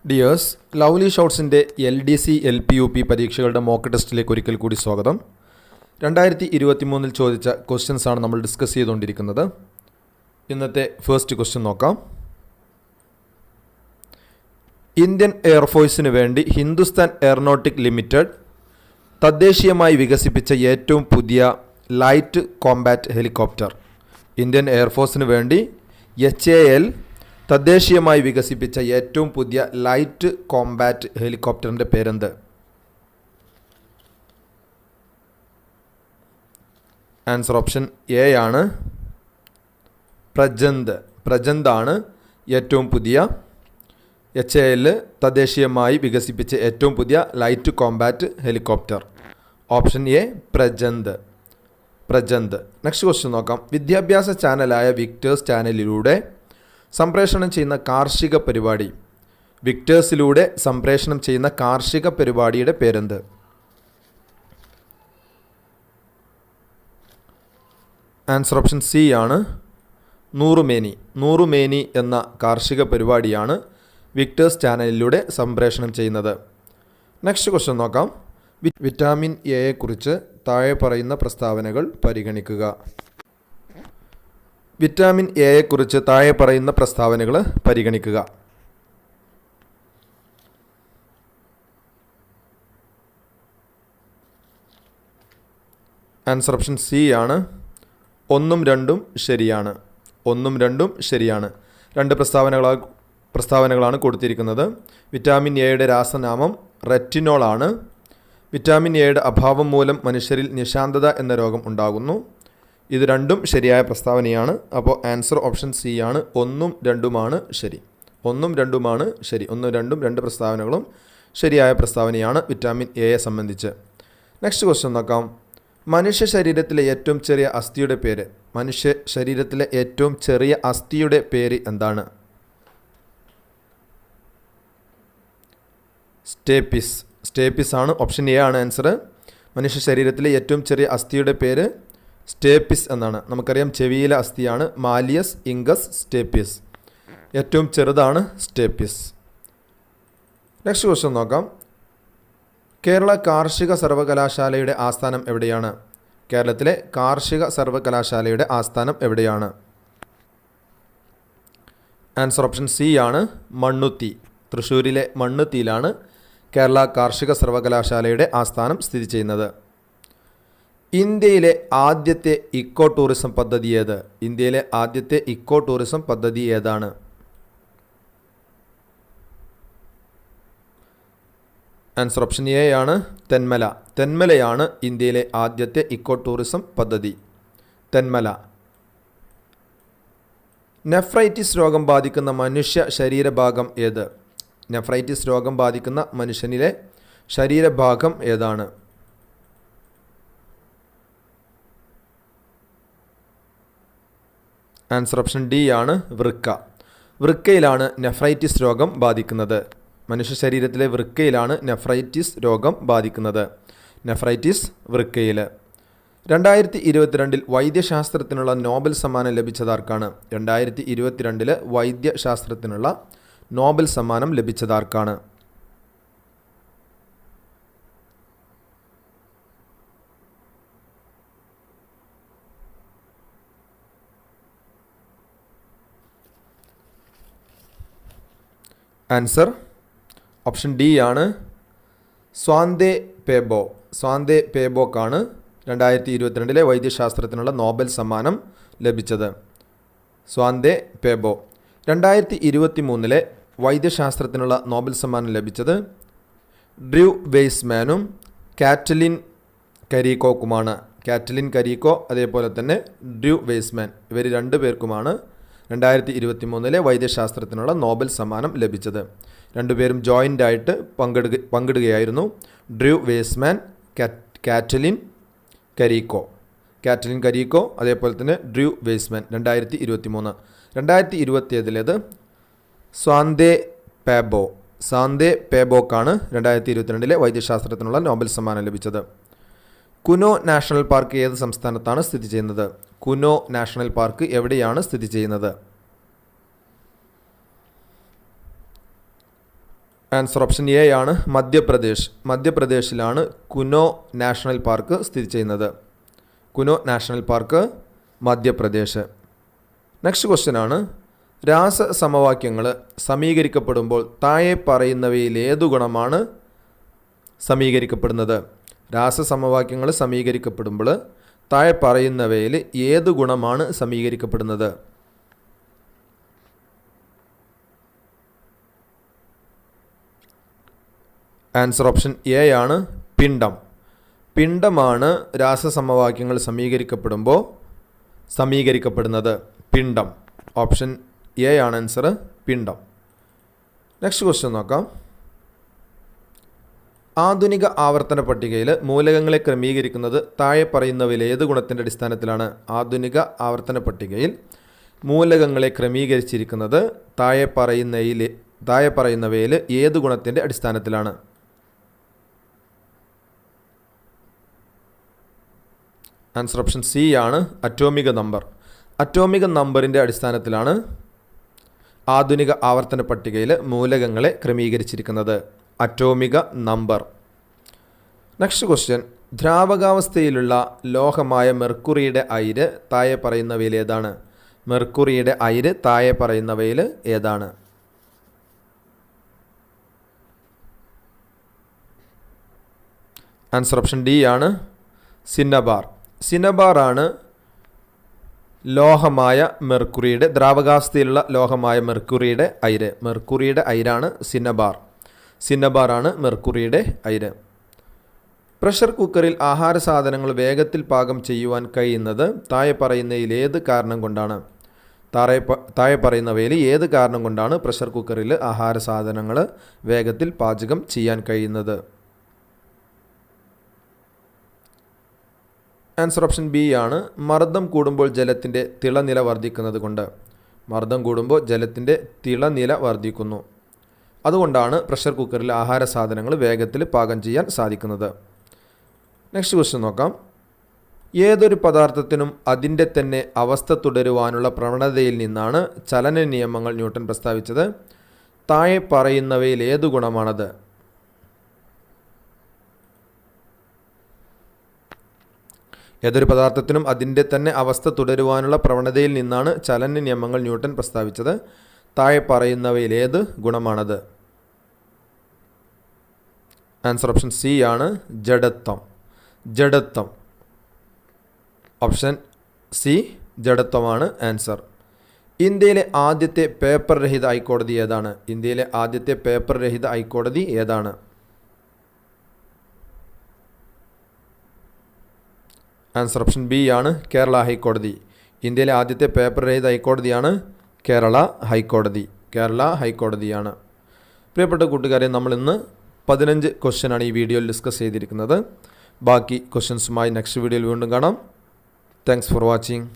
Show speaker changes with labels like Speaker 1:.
Speaker 1: Dears, lovely ഷോട്ട്സിൻ്റെ LDC LPUP പരീക്ഷകളുടെ mock ടെസ്റ്റിലേക്ക് ഒരിക്കൽ കൂടി സ്വാഗതം. 2023 ചോദിച്ച ക്വസ്റ്റ്യൻസ് ആണ് നമ്മൾ ഡിസ്കസ് ചെയ്തുകൊണ്ടിരിക്കുന്നത്. ഇന്നത്തെ ഫസ്റ്റ് ക്വസ്റ്റ്യൻ നോക്കാം. ഇന്ത്യൻ എയർഫോഴ്സിന് വേണ്ടി ഹിന്ദുസ്ഥാൻ എയറോനോട്ടിക് ലിമിറ്റഡ് തദ്ദേശീയമായി വികസിപ്പിച്ച ഏറ്റവും പുതിയ ലൈറ്റ് കോംബാറ്റ് ഹെലികോപ്റ്റർ. ഇന്ത്യൻ എയർഫോഴ്സിന് വേണ്ടി HAL തദ്ദേശീയമായി വികസിപ്പിച്ച ഏറ്റവും പുതിയ ലൈറ്റ് കോംബാറ്റ് ഹെലികോപ്റ്ററിൻ്റെ പേരെന്ത്? ആൻസർ ഓപ്ഷൻ എ ആണ്, പ്രജന്ത് ആണ് ഏറ്റവും പുതിയ HAL തദ്ദേശീയമായി വികസിപ്പിച്ച ഏറ്റവും പുതിയ light combat helicopter. Option A Prachand. Next question നോക്കാം. വിദ്യാഭ്യാസ ചാനലായ വിക്ടേഴ്സ് ചാനലിലൂടെ സംപ്രേഷണം ചെയ്യുന്ന കാർഷിക പരിപാടി. വിക്ടേഴ്സിലൂടെ സംപ്രേഷണം ചെയ്യുന്ന കാർഷിക പരിപാടിയുടെ പേരെന്ത്? ആൻസർ ഓപ്ഷൻ സി ആണ്, നൂറുമേനി എന്ന കാർഷിക പരിപാടിയാണ് വിക്ടേഴ്സ് ചാനലിലൂടെ സംപ്രേഷണം ചെയ്യുന്നത്. നെക്സ്റ്റ് ക്വസ്റ്റ്യൻ നോക്കാം. വിറ്റാമിൻ എയെക്കുറിച്ച് താഴെ പറയുന്ന പ്രസ്താവനകൾ പരിഗണിക്കുക. വിറ്റാമിൻ എയെക്കുറിച്ച് താഴെ പറയുന്ന പ്രസ്താവനകൾ പരിഗണിക്കുക. ആൻസർ ഓപ്ഷൻ സി ആണ്, ഒന്നും രണ്ടും ശരിയാണ്. രണ്ട് പ്രസ്താവനകളാണ് കൊടുത്തിരിക്കുന്നത്. വിറ്റാമിൻ എയുടെ രാസനാമം റെറ്റിനോൾ ആണ്. വിറ്റാമിൻ എയുടെ അഭാവം മൂലം മനുഷ്യരിൽ നിശാന്തത എന്ന രോഗം ഉണ്ടാകുന്നു. ഇത് രണ്ടും ശരിയായ പ്രസ്താവനയാണ്. അപ്പോൾ ആൻസർ ഓപ്ഷൻ സി ആണ്, ഒന്നും രണ്ടുമാണ് ശരി. രണ്ട് പ്രസ്താവനകളും ശരിയായ പ്രസ്താവനയാണ് വിറ്റാമിൻ എയെ സംബന്ധിച്ച്. നെക്സ്റ്റ് ക്വസ്റ്റ്യൻ നോക്കാം. മനുഷ്യ ശരീരത്തിലെ ഏറ്റവും ചെറിയ അസ്ഥിയുടെ പേര് എന്താണ്? സ്റ്റേപ്പിസ് ആണ്. ഓപ്ഷൻ എ ആണ് ആൻസർ. മനുഷ്യ ശരീരത്തിലെ ഏറ്റവും ചെറിയ അസ്ഥിയുടെ പേര് സ്റ്റേപ്പിസ് എന്നാണ്. നമുക്കറിയാം ചെവിയിലെ അസ്ഥിയാണ് മാലിയസ് ഇംഗസ് സ്റ്റേപ്പിസ്. ഏറ്റവും ചെറുതാണ് സ്റ്റേപ്പിസ്. നെക്സ്റ്റ് ക്വസ്റ്റ്യൻ നോക്കാം. കേരള കാർഷിക സർവകലാശാലയുടെ ആസ്ഥാനം എവിടെയാണ്? കേരളത്തിലെ കാർഷിക സർവകലാശാലയുടെ ആസ്ഥാനം എവിടെയാണ്? ആൻസർ ഓപ്ഷൻ സി ആണ്, മണ്ണുത്തി. തൃശ്ശൂരിലെ മണ്ണുത്തിയിലാണ് കേരള കാർഷിക സർവകലാശാലയുടെ ആസ്ഥാനം സ്ഥിതി ചെയ്യുന്നത്. ഇന്ത്യയിലെ ആദ്യത്തെ ഇക്കോ ടൂറിസം പദ്ധതി ഏതാണ്? ആൻസർ ഓപ്ഷൻ എ ആണ്, തെന്മലയാണ് ഇന്ത്യയിലെ ആദ്യത്തെ ഇക്കോ ടൂറിസം പദ്ധതി. നെഫ്രൈറ്റിസ് രോഗം ബാധിക്കുന്ന മനുഷ്യ ശരീരഭാഗം ഏത്? നെഫ്രൈറ്റിസ് രോഗം ബാധിക്കുന്ന മനുഷ്യനിലെ ശരീരഭാഗം ഏതാണ്? ആൻസർ ഓപ്ഷൻ ഡി ആണ്, വൃക്കയിലാണ് നെഫ്രൈറ്റിസ് രോഗം ബാധിക്കുന്നത്. മനുഷ്യ ശരീരത്തിലെ വൃക്കയിലാണ് നെഫ്രൈറ്റിസ് രോഗം ബാധിക്കുന്നത്. വൃക്കയിൽ. 2022 വൈദ്യശാസ്ത്രത്തിനുള്ള നോബൽ സമ്മാനം ലഭിച്ചതാർക്കാണ്? 2022 വൈദ്യശാസ്ത്രത്തിനുള്ള നോബൽ സമ്മാനം ലഭിച്ചതാർക്കാണ്? ആൻസർ ഓപ്ഷൻ ഡി ആണ്, സ്വാന്തേ പേബോക്കാണ് 2022 വൈദ്യശാസ്ത്രത്തിനുള്ള നോബൽ സമ്മാനം ലഭിച്ചത്. 2023 വൈദ്യശാസ്ത്രത്തിനുള്ള നോബൽ സമ്മാനം ലഭിച്ചത് ഡ്രൂ വെയ്സ്മാനും കാറ്റലിൻ കരീക്കോക്കുമാണ്. അതേപോലെ തന്നെ ഡ്രൂ വെയ്സ്മാൻ, ഇവർ രണ്ടുപേർക്കുമാണ് 2023 വൈദ്യശാസ്ത്രത്തിനുള്ള നോബൽ സമ്മാനം ലഭിച്ചത്. രണ്ടുപേരും ജോയിൻ്റ് ആയിട്ട് പങ്കിടുകയായിരുന്നു. ഡ്രൂ വെയ്സ്മാൻ, കാറ്റലിൻ കരീക്കോ, അതേപോലെ തന്നെ ഡ്രൂ വെയ്സ്മാൻ. 2023. 2027 സ്വാന്തേ പേബോക്കാണ് 2022 വൈദ്യശാസ്ത്രത്തിനുള്ള നോബൽ സമ്മാനം ലഭിച്ചത്. കുനോ നാഷണൽ പാർക്ക് ഏത് സംസ്ഥാനത്താണ് സ്ഥിതി ചെയ്യുന്നത്? കുനോ നാഷണൽ പാർക്ക് എവിടെയാണ് സ്ഥിതി ചെയ്യുന്നത്? ആൻസർ ഓപ്ഷൻ എ ആണ്, മധ്യപ്രദേശ്. മധ്യപ്രദേശിലാണ് കുനോ നാഷണൽ പാർക്ക് സ്ഥിതി ചെയ്യുന്നത്. Kuno national park Madhya Pradesh. Next question ആണ്, രാസസമവാക്യങ്ങൾ സമീകരിക്കപ്പെടുമ്പോൾ താഴെ പറയുന്നവയിൽ ഏതു ഗുണമാണ് സമീകരിക്കപ്പെടുന്നത്? രാസസമവാക്യങ്ങൾ സമീകരിക്കപ്പെടുമ്പോൾ താഴെ പറയുന്നവയിൽ ഏതു ഗുണമാണ് സമീകരിക്കപ്പെടുന്നത്? ആൻസർ ഓപ്ഷൻ എ ആണ്, പിണ്ഡം. പിണ്ഡമാണ് രാസസമവാക്യങ്ങൾ സമീകരിക്കപ്പെടുമ്പോൾ സമീകരിക്കപ്പെടുന്നത്. പിണ്ഡം. ഓപ്ഷൻ എ ആണ് ആൻസർ, പിണ്ഡം. നെക്സ്റ്റ് ക്വസ്റ്റ്യൻ നോക്കാം. ആധുനിക ആവർത്തന പട്ടികയിൽ മൂലകങ്ങളെ ക്രമീകരിക്കുന്നത് താഴെ പറയുന്നവയിൽ ഏത് ഗുണത്തിൻ്റെ അടിസ്ഥാനത്തിലാണ്? ആധുനിക ആവർത്തന പട്ടികയിൽ മൂലകങ്ങളെ ക്രമീകരിച്ചിരിക്കുന്നത് താഴെ പറയുന്നവയിൽ ഏത് ഗുണത്തിൻ്റെ അടിസ്ഥാനത്തിലാണ്? ആൻസർ ഓപ്ഷൻ സി ആണ്, അറ്റോമിക നമ്പർ. അറ്റോമിക നമ്പറിൻ്റെ അടിസ്ഥാനത്തിലാണ് ആധുനിക ആവർത്തന പട്ടികയിൽ മൂലകങ്ങളെ ക്രമീകരിച്ചിരിക്കുന്നത്. അറ്റോമിക നമ്പർ. നെക്സ്റ്റ് ക്വസ്റ്റ്യൻ, ദ്രാവകാവസ്ഥയിലുള്ള ലോഹമായ മെർക്കുറിയുടെ അയിര് താഴെ പറയുന്നവയിൽ ഏതാണ്? മെർക്കുറിയുടെ അയിര് താഴെ പറയുന്നവയിൽ ഏതാണ്? ആൻസർ ഓപ്ഷൻ ഡി ആണ്, സിന്നബാർ. സിന്നബാർ ആണ് ലോഹമായ മെർക്കുറിയുടെ, ദ്രാവകാവസ്ഥയിലുള്ള ലോഹമായ മെർക്കുറിയുടെ അയിര്. മെർക്കുറിയുടെ അയിരാണ് സിന്നബാർ. സിന്നബാറാണ് മെർക്കുറിയുടെ അയിര്. പ്രഷർ കുക്കറിൽ ആഹാര സാധനങ്ങൾ വേഗത്തിൽ പാകം ചെയ്യുവാൻ കഴിയുന്നത് താഴെ പറയുന്നതിൽ ഏത് കാരണം കൊണ്ടാണ്? താഴെ പറയുന്നവയിൽ ഏത് കാരണം കൊണ്ടാണ് പ്രഷർ കുക്കറിൽ ആഹാര സാധനങ്ങൾ വേഗത്തിൽ പാചകം ചെയ്യാൻ കഴിയുന്നത്? ആൻസർ ഓപ്ഷൻ ബി ആണ്, മർദ്ദം കൂടുമ്പോൾ ജലത്തിൻ്റെ തിളനില വർദ്ധിക്കുന്നത് കൊണ്ട്. മർദ്ദം കൂടുമ്പോൾ ജലത്തിൻ്റെ തിളനില വർദ്ധിക്കുന്നു. അതുകൊണ്ടാണ് പ്രഷർ കുക്കറിൽ ആഹാര സാധനങ്ങൾ വേഗത്തിൽ പാകം ചെയ്യാൻ സാധിക്കുന്നത്. നെക്സ്റ്റ് ക്വസ്റ്റ്യൻ നോക്കാം. ഏതൊരു പദാർത്ഥത്തിനും അതിൻ്റെ തന്നെ അവസ്ഥ തുടരുവാനുള്ള പ്രവണതയിൽ നിന്നാണ് ചലന നിയമങ്ങൾ ന്യൂട്ടൺ പ്രസ്താവിച്ചത്? താഴെ പറയുന്നവയിൽ ഏതു ഗുണമാണത്? ഏതൊരു പദാർത്ഥത്തിനും അതിൻ്റെ തന്നെ അവസ്ഥ തുടരുവാനുള്ള പ്രവണതയിൽ നിന്നാണ് ചലന നിയമങ്ങൾ ന്യൂട്ടൺ പ്രസ്താവിച്ചത്? താഴെ പറയുന്നവയിൽ ഏത് ഗുണമാണത്? ആൻസർ ഓപ്ഷൻ സി ആണ്, ജഡത്വം. ജഡത്വം. ഓപ്ഷൻ സി, ജഡത്വമാണ് ആൻസർ. ഇന്ത്യയിലെ ആദ്യത്തെ പേപ്പർ രഹിത ഹൈക്കോടതി ഏതാണ്? ഇന്ത്യയിലെ ആദ്യത്തെ പേപ്പർ രഹിത ഹൈക്കോടതി ഏതാണ്? ആൻസർ ഓപ്ഷൻ ബി ആണ്, കേരള ഹൈക്കോടതി. ഇന്ത്യയിലെ ആദ്യത്തെ പേപ്പർ രഹിത ഹൈക്കോടതിയാണ് കേരള ഹൈക്കോടതി. കേരള ഹൈക്കോടതിയാണ്. പ്രിയപ്പെട്ട കൂട്ടുകാരെ, നമ്മൾ ഇന്ന് 15 ക്വസ്റ്റ്യനാണ് ഈ വീഡിയോയിൽ ഡിസ്കസ് ചെയ്തിരിക്കുന്നത്. ബാക്കി ക്വസ്റ്റ്യൻസുമായി നെക്സ്റ്റ് വീഡിയോയിൽ വീണ്ടും കാണാം. Thanks for watching.